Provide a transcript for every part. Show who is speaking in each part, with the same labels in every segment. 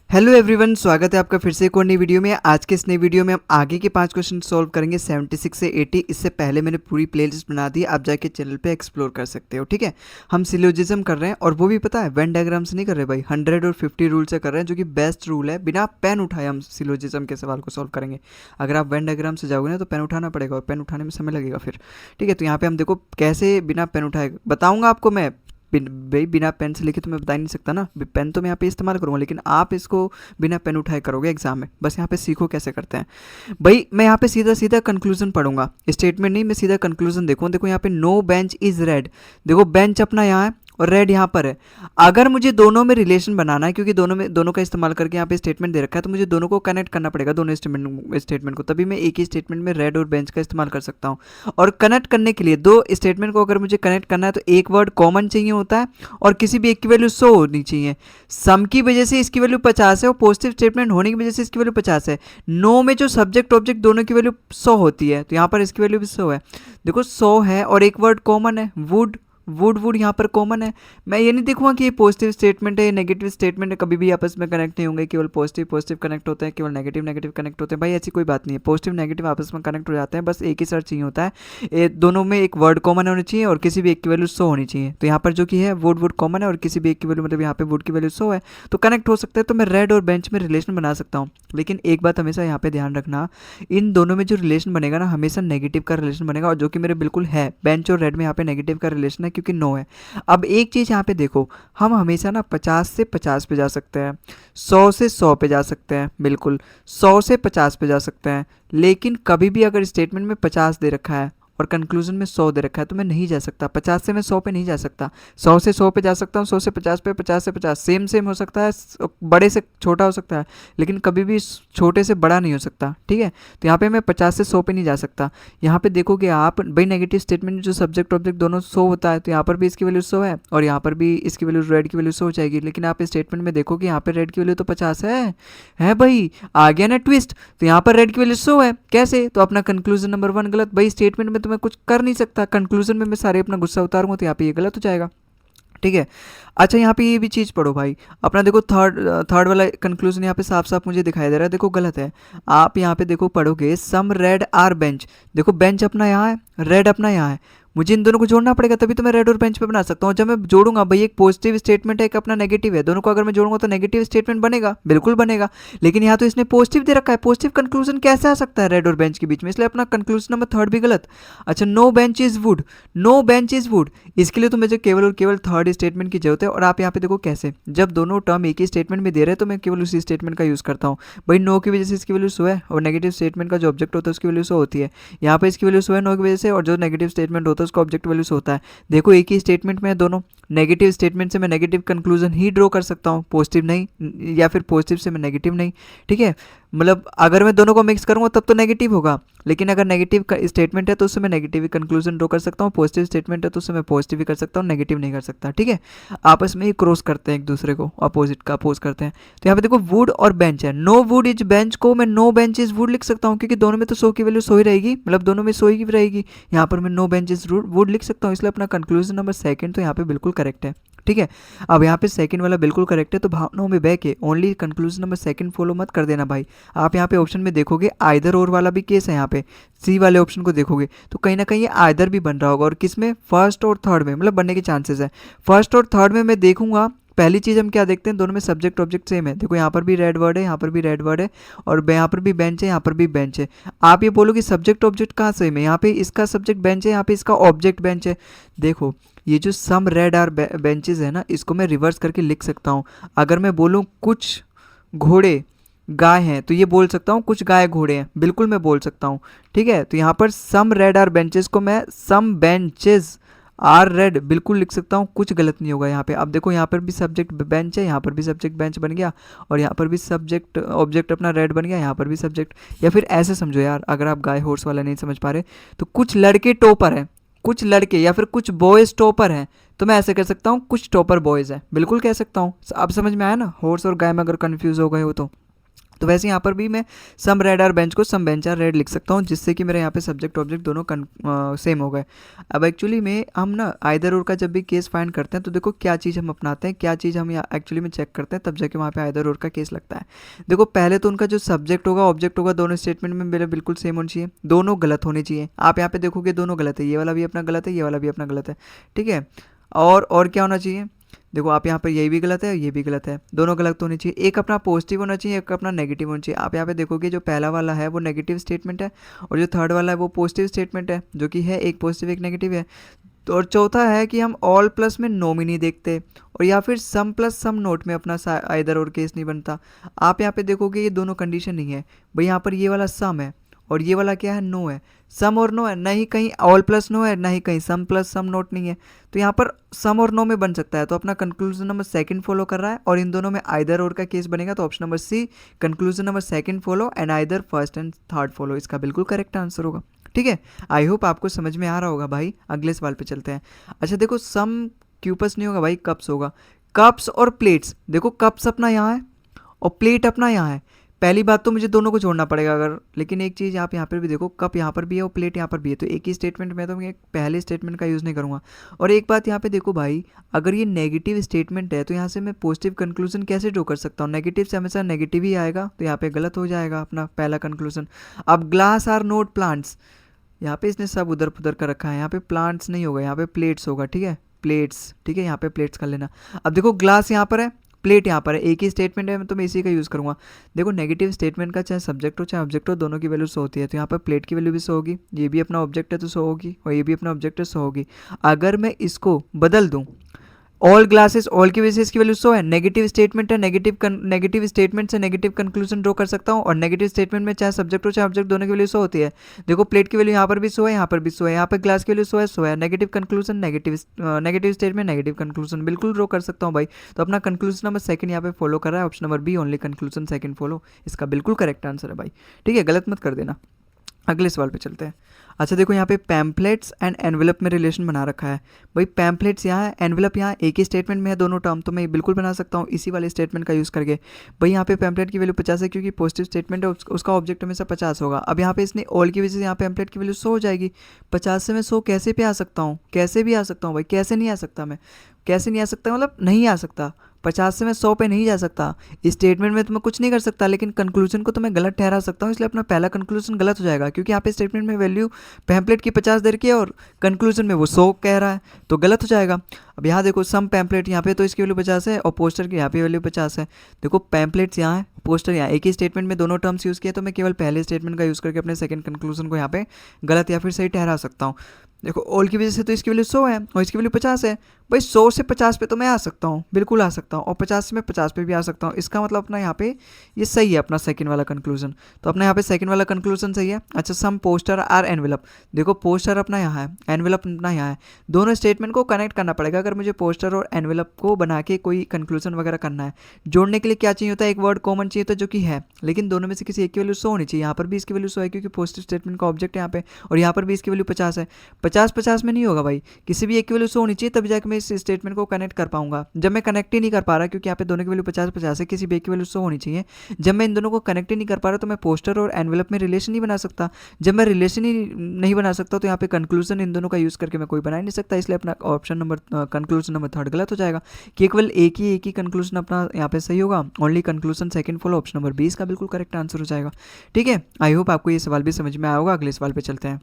Speaker 1: Hello everyone, स्वागत है आपका फिर से एक और नई वीडियो में। आज के इस नई वीडियो में हम आगे के 5 क्वेश्चन सॉल्व करेंगे 76 से 80। इससे पहले मैंने पूरी प्लेलिस्ट बना दी, आप जाके चैनल पे एक्सप्लोर कर सकते हो। ठीक है, हम सिलोजिज्म कर रहे हैं और वो भी पता है वेन डायग्राम से नहीं कर रहे भाई, 100 और 50 रूल से कर रहे हैं, जो कि बेस्ट रूल है। बिना पेन उठाए हम सिलोजिज्म के सवाल को सॉल्व करेंगे। अगर आप वेन डायग्राम से जाओगे ना तो पेन उठाना पड़ेगा और पेन उठाने में समय लगेगा फिर। ठीक है, तो यहाँ पे हम देखो कैसे बिना पेन उठाए बताऊंगा आपको मैं। भाई बिना पेन से लिखे तो मैं बता ही नहीं सकता ना, पेन तो मैं यहाँ पे इस्तेमाल करूँगा, लेकिन आप इसको बिना पेन उठाए करोगे एग्जाम में। बस यहाँ पे सीखो कैसे करते हैं भाई। मैं यहाँ पे सीधा सीधा कंक्लूजन पढ़ूंगा, स्टेटमेंट नहीं, मैं सीधा कंक्लूजन। देखो यहाँ पे नो बेंच इज रेड। देखो बेंच अपना यहाँ है और रेड यहाँ पर है। अगर मुझे दोनों में रिलेशन बनाना है, क्योंकि दोनों का इस्तेमाल करके यहाँ पे स्टेटमेंट दे रखा है, तो मुझे दोनों को कनेक्ट करना पड़ेगा, दोनों स्टेटमेंट को। तभी मैं एक ही स्टेटमेंट में रेड और बेंच का इस्तेमाल कर सकता हूँ। और कनेक्ट करने के लिए दो स्टेटमेंट को अगर मुझे कनेक्ट करना है तो एक वर्ड कॉमन चाहिए होता है और किसी भी एक की वैल्यू 100 होनी चाहिए। सम की वजह से इसकी वैल्यू 50 है और पॉजिटिव स्टेटमेंट होने की वजह से इसकी वैल्यू 50 है। नो में जो सब्जेक्ट ऑब्जेक्ट दोनों की वैल्यू 100 होती है, तो यहाँ पर इसकी वैल्यू भी 100 है। देखो 100 है और एक वर्ड कॉमन है, वुड। वुड यहाँ पर कॉमन है। मैं ये नहीं देखूंगा कि ये पॉजिटिव स्टेटमेंट है, ये नेगेटिव स्टेटमेंट है, कभी भी आपस में कनेक्ट नहीं होंगे। केवल पॉजिटिव पॉजिटिव कनेक्ट होते हैं, केवल नेगेटिव नेगेटिव कनेक्ट होते हैं। भाई ऐसी कोई बात नहीं है, पॉजिटिव नेगेटिव आपस में कनेक्ट हो जाते हैं। बस एक ही सर्च चाहिए होता है, दोनों में एक वर्ड कॉमन होनी चाहिए और किसी भी एक की वैल्यू 100 होनी चाहिए। तो यहाँ पर जो कि है वुड कॉमन है और किसी भी एक की वैल्यू, मतलब यहाँ पे वुड की वैल्यू 100 है, तो कनेक्ट हो सकता है। तो मैं रेड और बेंच में रिलेशन बना सकता हूँ। लेकिन एक बात हमेशा यहाँ पे ध्यान रखना, इन दोनों में जो रिलेशन बनेगा ना, हमेशा नेगेटिव का रिलेशन बनेगा, और जो कि मेरे बिल्कुल है। बेंच और रेड में यहाँ पे नेगेटिव का रिलेशन है क्योंकि नो है। अब एक चीज़ यहाँ पे देखो, हम हमेशा ना 50 से 50 पे जा सकते हैं, 100 से 100 पे जा सकते हैं, बिल्कुल 100 से 50 पे जा सकते हैं। लेकिन कभी भी अगर स्टेटमेंट में 50 दे रखा है और कंक्लूजन में 100 दे रखा है तो मैं नहीं जा सकता। 50 से मैं 100 पे नहीं जा सकता, 100 से 100 पे जा सकता हूँ, 100 से 50 पे, 50 से 50। सेम हो सकता है, बड़े से छोटा हो सकता है, लेकिन कभी भी छोटे से बड़ा नहीं हो सकता। ठीक है, तो यहाँ पे मैं 50 से 100 पे नहीं जा सकता। यहाँ पे देखोगे आप भाई, नेगेटिव स्टेटमेंट में जो सब्जेक्ट ऑब्जेक्ट दोनों 100 होता है, तो यहाँ पर भी इसकी वैल्यू 100 है और यहाँ पर भी इसकी वैल्यू, रेड की वैल्यू 100 हो जाएगी। लेकिन आप स्टेटमेंट में देखोगे यहाँ पे रेड की वैल्यू तो 50 है भाई। आ गया ना ट्विस्ट। तो यहाँ पर रेड की वैल्यू 100 है, कैसे? तो अपना कंक्लूजन नंबर 1 गलत भाई। स्टेटमेंट में तो मैं कुछ कर नहीं सकता, कंक्लूजन में मैं सारे अपना गुस्सा उतारूंगा, तो यहाँ पे ये गलत हो जाएगा। ठीक है, अच्छा यहाँ पे ये भी चीज़ पढ़ो भाई अपना। देखो थर्ड वाला कंक्लूजन यहाँ पे साफ साफ मुझे दिखाई दे रहा है, देखो गलत है। आप यहाँ पे देखो पढ़ोगे, सम रेड आर बेंच। देखो बेंच अपना यहाँ है, रेड अपना यहाँ है, मुझे इन दोनों को जोड़ना पड़ेगा, तभी तो मैं रेड और बेंच पे बना सकता हूँ। जब मैं जोड़ूंगा भाई, एक पॉजिटिव स्टेटमेंट है, एक अपना नेगेटिव है, दोनों को अगर मैं जोड़ूंगा तो नेगेटिव स्टेटमेंट बनेगा, बिल्कुल बनेगा। लेकिन यहाँ तो इसने पॉजिटिव दे रखा है, पॉजिटिव कंक्लूजन कैसे आ सकता है रेड और बेंच के बीच में? इसलिए अपना कंक्लूजन नंबर 3 भी गलत। अच्छा, no bench is wood, no bench is wood, इसके लिए तो मुझे केवल और केवल थर्ड स्टेटमेंट की जरूरत है। और आप यहाँ पे देखो कैसे, जब दोनों टर्म एक ही स्टेटमेंट में दे रहे हैं तो मैं केवल उसी स्टेटमेंट का यूज़ करता हूँ। भाई नो की वजह से इसकी वैल्यू 100 है और नेगेटिव स्टेटमेंट का जो ऑब्जेक्ट होता है उसकी वैल्यू 100 होती है। यहाँ पे इसकी वैल्यू 100 है नो की वजह से, और जो नेगेटिव स्टेटमेंट होता है उसका ऑब्जेक्ट वैल्यू 100 होता है। देखो एक ही स्टेटमेंट में है दोनों, नेगेटिव स्टेटमेंट से मैं नेगेटिव कंक्लूजन ही ड्रॉ कर सकता हूँ, पॉजिटिव नहीं, या फिर पॉजिटिव से मैं नेगेटिव नहीं। ठीक है, मतलब अगर मैं दोनों को मिक्स करूँगा तब तो नेगेटिव होगा, लेकिन अगर नेगेटिव स्टेटमेंट है तो उससे मैं नेगेटिव ही कंक्लूजन ड्रॉ कर सकता हूँ, पॉजिटिव स्टेटमेंट है तो उससे मैं पॉजिटिव ही कर सकता हूँ, नेगेटिव नहीं कर सकता। ठीक है, आपस में ही क्रॉस करते हैं एक दूसरे को, अपोजिट का अपोज करते हैं। तो यहाँ पे देखो वुड और बेंच है, नो वुड इज बेंच को मैं नो बेंच इज वुड लिख सकता हूँ, क्योंकि दोनों में तो 100 की वैल्यू 100 ही रहेगी, मतलब दोनों में 100 ही रहेगी। यहाँ पर मैं नो बेंच इज वुड लिख सकता हूँ, इसलिए अपना कंक्लूजन नंबर 2 तो यहाँ पे बिल्कुल करेक्ट है। ठीक है, अब यहाँ पे सेकंड वाला बिल्कुल करेक्ट है, तो भावनाओं में बह के ओनली कंक्लूजन नंबर 2 फॉलो मत कर देना भाई। आप यहाँ पे ऑप्शन में देखोगे आइदर और वाला भी केस है, यहाँ पे सी वाले ऑप्शन को देखोगे तो कहीं ना कहीं ये आइदर भी बन रहा होगा, और किस में? फर्स्ट और थर्ड में, मतलब बनने के चांसेस है। फर्स्ट और थर्ड में मैं देखूंगा, पहली चीज़ हम क्या देखते हैं, दोनों में सब्जेक्ट ऑब्जेक्ट सेम है। देखो यहाँ पर भी रेड वर्ड है, यहाँ पर भी रेड वर्ड है, और यहाँ पर भी बेंच है, यहाँ पर भी बेंच है। आप ये बोलो कि सब्जेक्ट ऑब्जेक्ट कहाँ सेम है, यहाँ पे इसका सब्जेक्ट बेंच है, यहाँ पे इसका ऑब्जेक्ट बेंच है। देखो ये जो सम रेड आर बेंचेस है ना, इसको मैं रिवर्स करके लिख सकता हूँ। अगर मैं बोलूँ कुछ घोड़े गाय हैं तो ये बोल सकता हूँ कुछ गाय घोड़े हैं, बिल्कुल मैं बोल सकता हूँ। ठीक है, तो यहाँ पर सम रेड आर बेंचेस को मैं सम बेंचेस आर रेड बिल्कुल लिख सकता हूँ, कुछ गलत नहीं होगा यहाँ पे। अब देखो यहाँ पर भी सब्जेक्ट बेंच है, यहाँ पर भी सब्जेक्ट बेंच बन गया, और यहाँ पर भी सब्जेक्ट ऑब्जेक्ट अपना रेड बन गया, यहाँ पर भी सब्जेक्ट। या फिर ऐसे समझो यार, अगर आप गाय हॉर्स वाला नहीं समझ पा रहे तो कुछ लड़के टॉपर हैं, कुछ लड़के या फिर कुछ बॉयज़ टॉपर हैं, तो मैं ऐसे कर सकता हूँ कुछ टॉपर बॉयज़ हैं, बिल्कुल कह सकता हूँ। अब समझ में आया ना, हॉर्स और गाय में अगर कन्फ्यूज़ हो गए हो तो। तो वैसे यहाँ पर भी मैं सम रेड आर बेंच को सम बेंच आर रेड लिख सकता हूँ, जिससे कि मेरे यहाँ पे सब्जेक्ट ऑब्जेक्ट दोनों सेम हो गए। अब एक्चुअली में हम ना आइदर और का जब भी केस फाइंड करते हैं तो देखो क्या चीज़ हम अपनाते हैं, क्या चीज़ हम यहाँ एक्चुअली में चेक करते हैं, तब जाके वहाँ पे आइदर और का केस लगता है। देखो पहले तो उनका जो सब्जेक्ट होगा ऑब्जेक्ट होगा दोनों स्टेटमेंट में मेरे बिल्कुल सेम होनी चाहिए, दोनों गलत होने चाहिए। आप यहाँ पे देखोगे दोनों गलत है, ये वाला भी अपना गलत है, ये वाला भी अपना गलत है, ठीक है। और क्या होना चाहिए, देखो आप यहाँ पर ये भी गलत है ये भी गलत है, दोनों गलत होनी चाहिए। एक अपना पॉजिटिव होना चाहिए, एक अपना नेगेटिव होना चाहिए। आप यहाँ पे देखोगे जो पहला वाला है वो नेगेटिव स्टेटमेंट है, और जो थर्ड वाला है वो पॉजिटिव स्टेटमेंट है, जो कि है एक पॉजिटिव एक नेगेटिव है। तो और चौथा है कि हम ऑल प्लस में नो में नहीं देखते, और या फिर सम प्लस सम नोट में अपना आइदर और केस नहीं बनता। आप यहाँ पे देखोगे ये दोनों कंडीशन नहीं है भाई, यहाँ पर ये वाला सम है और ये वाला क्या है, नो है। सम और नो है, ना ही कहीं ऑल प्लस नो है, ना ही कहीं सम प्लस सम नोट नहीं है, तो यहाँ पर सम और नो में बन सकता है। तो अपना कंक्लूजन नंबर सेकंड फॉलो कर रहा है, और इन दोनों में आइदर और का केस बनेगा, तो option number C conclusion number second follow and either first and third follow इसका बिल्कुल करेक्ट आंसर होगा। ठीक है, आई होप आपको समझ में आ रहा होगा भाई। अगले सवाल पे चलते हैं। अच्छा देखो सम क्यूपस नहीं होगा भाई, कप्स होगा। कप्स और प्लेट्स, देखो कप्स अपना यहाँ है और प्लेट अपना यहाँ है। पहली बात तो मुझे दोनों को जोड़ना पड़ेगा अगर, लेकिन एक चीज़ आप यहाँ पर भी देखो, कप यहाँ पर भी है और प्लेट यहाँ पर भी है, तो एक ही स्टेटमेंट में तो मैं पहले स्टेटमेंट का यूज़ नहीं करूँगा। और एक बात यहाँ पे देखो भाई, अगर ये नेगेटिव स्टेटमेंट है तो यहाँ से मैं पॉजिटिव कंक्लूजन कैसे ड्रॉ कर सकता हूँ, नेगेटिव से हमेशा नेगेटिव ही आएगा, तो यहाँ पे गलत हो जाएगा अपना पहला कंक्लूजन। अब ग्लास आर नोट प्लांट्स, यहाँ पे इसने सब उधर पुधर कर रखा है, यहाँ पे प्लांट्स नहीं होगा, यहाँ पे प्लेट्स होगा, ठीक है प्लेट्स, ठीक है यहाँ पे प्लेट्स कर लेना। अब देखो ग्लास यहाँ पर है, प्लेट यहाँ पर है, एक ही स्टेटमेंट है तो मैं इसी का यूज़ करूँगा। देखो नेगेटिव स्टेटमेंट का चाहे सब्जेक्ट हो चाहे ऑब्जेक्ट हो, दोनों की वैल्यू 100 होती है, तो यहाँ पर प्लेट की वैल्यू भी 100 होगी, ये भी अपना ऑब्जेक्ट है तो 100 होगी, और ये भी अपना ऑब्जेक्ट है 100 होगी। अगर मैं इसको बदल दूँ, ऑल ग्लासेस, ऑल की वजह से इसकी वैल्यू 100 है, नेगेटिव स्टेटमेंट है, नेगेटिव स्टेटमेंट से नेगेटिव कंक्लूजन ड्रॉ कर सकता हूँ, और नेगेटिव स्टेटमेंट में चाहे सब्जेक्ट हो चाहे ऑब्जेक्ट दोनों की वैल्यू 100 होती है। देखो प्लेट की वैल्यू यहाँ पर भी 100 है, यहाँ पर भी 100 है, यहाँ पर ग्लास की वैल्यू 100 है, 100 है, negative conclusion negative statement negative conclusion बिल्कुल ड्रॉ कर सकता हूँ भाई। तो अपना कंक्लूजन नंबर सेकंड यहाँ पे फॉलो कर रहा है, option number B only conclusion second follow इसका बिल्कुल करेक्ट आंसर है भाई। ठीक है, गलत मत कर देना। अगले सवाल पे चलते हैं। अच्छा देखो यहाँ पे पैम्पलेट्स एंड एनवेलप में रिलेशन बना रखा है भाई, पैम्पलेट्स यहाँ है, एनवेलप यहाँ, एक ही स्टेटमेंट में है दोनों टर्म, तो मैं बिल्कुल बना सकता हूँ इसी वाले स्टेटमेंट का यूज़ करके। भाई यहाँ पे पैम्पलेट की वैल्यू 50 है क्योंकि पॉजिटिव स्टेटमेंट है, उसका ऑब्जेक्ट हमेशा 50 होगा। अब यहाँ पे इसने ऑल की वजह से यहाँ पैम्पलेट की वैल्यू 100 हो जाएगी। 50 से मैं 100 कैसे पे आ सकता हूँ, कैसे भी आ सकता हूँ भाई, कैसे नहीं आ सकता मैं, कैसे नहीं आ सकता मतलब नहीं आ सकता, 50 से मैं 100 पे नहीं जा सकता। इस स्टेटमेंट में तो मैं कुछ नहीं कर सकता, लेकिन कंक्लूजन को तो मैं गलत ठहरा सकता हूँ, इसलिए अपना पहला कंक्लूजन गलत हो जाएगा, क्योंकि यहाँ पे स्टेटमेंट में वैल्यू पैम्पलेट की 50 दे रखी है और कंक्लूजन में वो 100 कह रहा है, तो गलत हो जाएगा। अब यहाँ देखो सम पैम्पलेट यहाँ पे तो इसकी वैल्यू 50 है और पोस्टर की यहाँ पे वैल्यू 50 है। देखो पैम्पलेट्स यहाँ है, पोस्टर यहाँ, एक ही स्टेटमेंट में दोनों टर्म्स यूज़ किए, तो मैं केवल पहले स्टेटमेंट का यूज़ करके अपने सेकंड कंक्लूजन को यहाँ पे गलत या फिर सही ठहरा सकता हूँ। देखो ऑल की वजह से तो इसकी वैल्यू 100 है और इसकी वैल्यू 50 है भाई, 100 से 50 पे तो मैं आ सकता हूँ, बिल्कुल आ सकता हूँ, और 50 से मैं 50 पे भी आ सकता हूँ। इसका मतलब अपना यहाँ पे ये सही है अपना सेकंड वाला कंक्लूजन, तो अपना यहाँ पे सेकंड वाला कंक्लूजन सही है। अच्छा सम पोस्टर आर एनवेलप, देखो पोस्टर अपना यहाँ है, एनवेलप अपना यहाँ है, दोनों स्टेटमेंट को कनेक्ट करना पड़ेगा अगर मुझे पोस्टर और एनवेलप को बना के कोई कंक्लूजन वगैरह करना है। जोड़ने के लिए क्या चाहिए होता है, एक वर्ड कॉमन चाहिए होता है जो कि है, लेकिन दोनों में से किसी एक की वैल्यू 100 होनी चाहिए। यहाँ पर भी इसकी वैल्यू 100 है क्योंकि पॉजिटिव स्टेटमेंट का ऑब्जेक्ट है यहाँ पे, और यहाँ पर भी इसकी वैल्यू 50 है। 50 में नहीं होगा भाई, किसी भी एक की वैल्यू 100 होनी चाहिए, तभी जाकर मैं इस स्टेटमेंट को कनेक्ट कर पाऊंगा। जब मैं कनेक्ट ही नहीं कर पा रहा क्योंकि यहाँ पे दोनों की वैल्यू 50 है, किसी भी एक की वैल्यू 100 होनी चाहिए, जब मैं इन दोनों को कनेक्ट ही नहीं कर पा रहा तो मैं पोस्टर और एनवेलप में रिलेशन नहीं बना सकता। जब मैं रिलेशन ही नहीं बना सकता तो यहाँ पे कंक्लूजन इन दोनों का यूज़ करके मैं कोई बना ही नहीं सकता, इसलिए अपना option number conclusion number third गलत हो जाएगा कि केवल एक ही कंक्लूजन अपना यहाँ पे सही होगा, only conclusion second follow, option number 20 का बिल्कुल करेक्ट आंसर हो जाएगा। ठीक है, आई होप आपको ये सवाल भी समझ में आया होगा। अगले सवाल पे चलते हैं।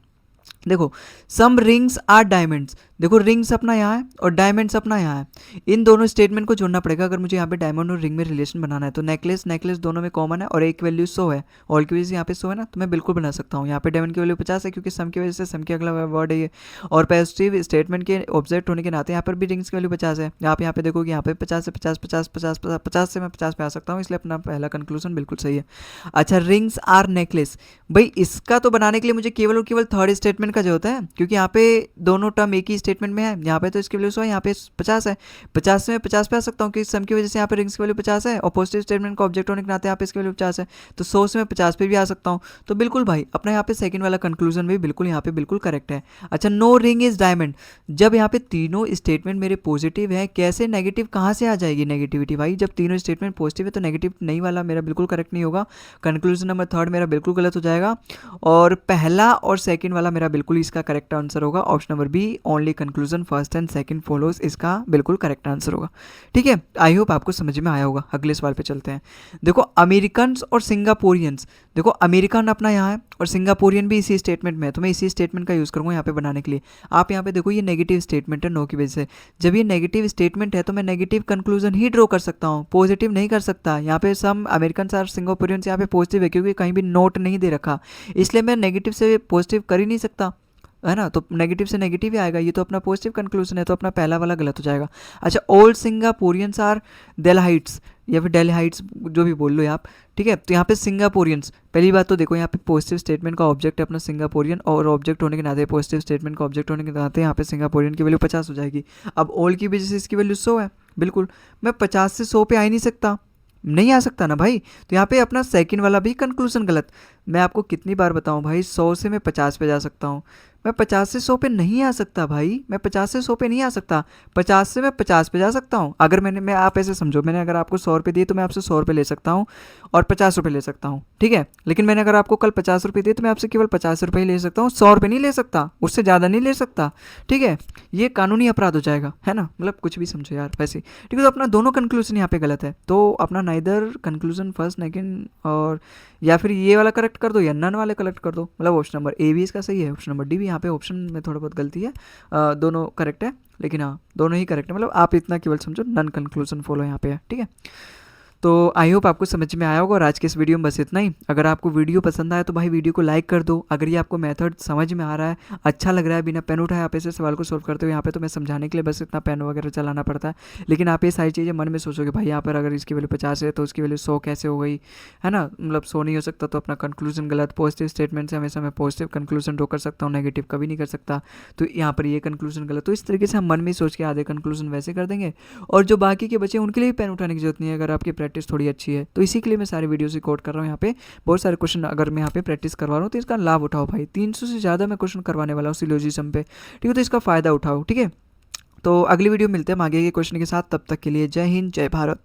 Speaker 1: देखो सम रिंग्स आर डायमंड्स, देखो रिंग्स अपना यहाँ है और डायमंड्स अपना यहाँ है, इन दोनों स्टेटमेंट को जोड़ना पड़ेगा अगर मुझे यहाँ पे डायमंड और रिंग में रिलेशन बनाना है। तो नेकलेस दोनों में कॉमन है और एक वैल्यू 100 है, ऑल की वजह से यहाँ पे 100 है ना, तो मैं बिल्कुल बना सकता हूँ। यहाँ पे डायमंड की वैल्यू 50 है क्योंकि सम की वजह से सम के अगला वर्ड है ये, और पॉजिटिव स्टेटमेंट के ऑब्जेक्ट होने के नाते यहाँ पर भी रिंग्स की वैल्यू 50 है। आप यहाँ पे देखोगे यहाँ पे 50 से 50 से मैं 50 पे आ सकता हूँ, इसलिए अपना पहला कंक्लूजन बिल्कुल सही है। अच्छा रिंग्स आर नेकलेस, भाई इसका तो बनाने के लिए मुझे केवल और केवल थर्ड स्टेटमेंट का जो होता है, क्योंकि यहाँ पे दोनों टर्म एक ही स्टेटमेंट में है, यहाँ पे तो इसकी वैल्यू 100 है, यहाँ पे 50 है, 50 में 50 पे आ सकता हूँ क्योंकि सम की वजह से यहाँ पे रिंग्स की वैल्यू 50 है और पॉजिटिव स्टेटमेंट का ऑब्जेक्ट होने के नाते यहाँ पे इसकी वैल्यू 50 है, तो 100 से मैं 50 पे भी आ सकता हूँ। तो बिल्कुल भाई अपना यहाँ पे सेकंड वाला कंक्लूजन भी बिल्कुल यहाँ पे बिल्कुल करेक्ट है। अच्छा, नो रिंग इज डायमंड, जब यहाँ पे तीनों स्टेटमेंट मेरे पॉजिटिव है, कैसे नेगेटिव कहाँ से आ जाएगी नेगेटिविटी भाई, जब तीनों स्टेटमेंट पॉजिटिव है तो नेगेटिव नहीं वाला मेरा बिल्कुल करेक्ट नहीं होगा, कंक्लूजन नंबर थर्ड मेरा बिल्कुल गलत हो जाएगा। और पहला और सेकंड वाला मेरा बिल्कुल इसका करेक्ट आंसर होगा, option number B only conclusion first and second follows इसका बिल्कुल करेक्ट आंसर होगा। ठीक है, आई होप आपको समझ में आया होगा। अगले सवाल पे चलते हैं। देखो अमेरिकन और सिंगापुरियंस, देखो अमेरिकन अपना यहाँ है और सिंगापुरियन भी इसी स्टेटमेंट में है, तो मैं इसी स्टेटमेंट का यूज़ करूँगा यहाँ पे बनाने के लिए। आप यहाँ पे देखो ये नेगेटिव स्टेटमेंट है नो की वजह से, जब ये नेगेटिव स्टेटमेंट है तो मैं नेगेटिव कंक्लूजन ही ड्रॉ कर सकता हूँ, पॉजिटिव नहीं कर सकता। यहाँ पे सम अमेरिकन और सिंगापुरियंस यहाँ पे पॉजिटिव है क्योंकि कहीं भी नोट नहीं दे रखा, इसलिए मैं नेगेटिव से पॉजिटिव कर ही नहीं सकता, है ना, तो नेगेटिव से नेगेटिव ही आएगा, ये तो अपना पॉजिटिव कंक्लूजन है, तो अपना पहला वाला गलत हो जाएगा। अच्छा, ऑल सिंगापुरियंस आर डेलहाइट्स या फिर डेलहाइट्स जो भी बोल लो आप, ठीक है, तो यहाँ पे सिंगापुरियंस, पहली बात तो देखो यहाँ पे पॉजिटिव स्टेटमेंट का ऑब्जेक्ट है अपना सिंगापुरियन, और ऑब्जेक्ट होने के नाते पॉजिटिव स्टेटमेंट का ऑब्जेक्ट होने के नाते यहाँ पे सिंगापुरियन की वैल्यू 50 हो जाएगी। अब ऑल की वजह से इसकी वैल्यू 100 है, बिल्कुल मैं 50 से 100 पे आ ही नहीं सकता, नहीं आ सकता ना भाई, तो यहाँ पे अपना सेकंड वाला भी कंक्लूजन गलत। मैं आपको कितनी बार बताऊँ भाई, 100 से मैं 50 पे जा सकता हूँ, मैं 50 से 100 पे नहीं आ सकता भाई, मैं 50 से 100 पे नहीं आ सकता, 50 से मैं 50 पे जा सकता हूँ। अगर मैं आप ऐसे समझो, मैंने अगर आपको 100 रुपये दिए तो मैं आपसे 100 रुपये ले सकता हूँ और 50 रुपये ले सकता हूँ, ठीक है, लेकिन मैंने अगर आपको कल 50 रुपये दिए तो मैं आपसे केवल 50 रुपये ही ले सकता हूँ, 100 रुपये नहीं ले सकता, उससे ज़्यादा नहीं ले सकता, ठीक है, ये कानूनी अपराध हो जाएगा, है ना, मतलब कुछ भी समझो यार वैसे, ठीक है। तो अपना दोनों कंक्लूजन यहाँ पे गलत है, तो अपना नाइदर कंक्लूजन फर्स्ट सेकंड, और या फिर ये वाला करेक्ट कर दो या नन वाले करेक्ट कर दो, मतलब ऑप्शन नंबर ए भी इसका सही है, ऑप्शन नंबर डी भी, यहाँ पे ऑप्शन में थोड़ा बहुत गलती है, दोनों करेक्ट है, लेकिन हाँ दोनों ही करेक्ट है, मतलब आप इतना केवल समझो नन कंक्लूजन फॉलो यहाँ पे है, ठीक है। तो आई होप आपको समझ में आया होगा, और आज के इस वीडियो में बस इतना ही। अगर आपको वीडियो पसंद आया तो भाई वीडियो को लाइक कर दो, अगर ये आपको मेथड समझ में आ रहा है, अच्छा लग रहा है, बिना पेन उठाए आप ऐसे सवाल को सोल्व करते हो, यहाँ पे तो मैं समझाने के लिए बस इतना पेन वगैरह चलाना पड़ता है, लेकिन आप ये सारी चीज़ें मन में सोचोगे भाई यहाँ पर अगर इसकी वैल्यू 50 है तो उसकी वैल्यू 100 कैसे हो गई, है ना, मतलब 100 नहीं हो सकता, तो अपना कंक्लूजन गलत, पॉजिटिव स्टेटमेंट से हमेशा मैं पॉजिटिव कंक्लूजन ड्रॉ कर सकता हूँ, नेगेटिव कभी नहीं कर सकता, तो यहाँ पर ये कंक्लूजन गलत। तो इस तरीके से हम मन में सोच के आधे कंक्लूजन वैसे कर देंगे, और जो बाकी के बचे उनके लिए भी पेन उठाने की जरूरत नहीं है, अगर आपकी प्रैक्टिस थोड़ी अच्छी है, तो इसी के लिए मैं सारे वीडियोस रिकॉर्ड कर रहा हूँ। यहाँ पे बहुत सारे क्वेश्चन अगर मैं यहाँ पे प्रैक्टिस करवा रहा हूँ तो इसका लाभ उठाओ भाई, 300 से ज़्यादा मैं क्वेश्चन करवाने वाला हूँ सिलोजिज्म पे, ठीक है, तो इसका फ़ायदा उठाओ, ठीक है। तो अगली वीडियो मिलते हैं हम आगे के क्वेश्चन के साथ, तब तक के लिए जय हिंद जय भारत।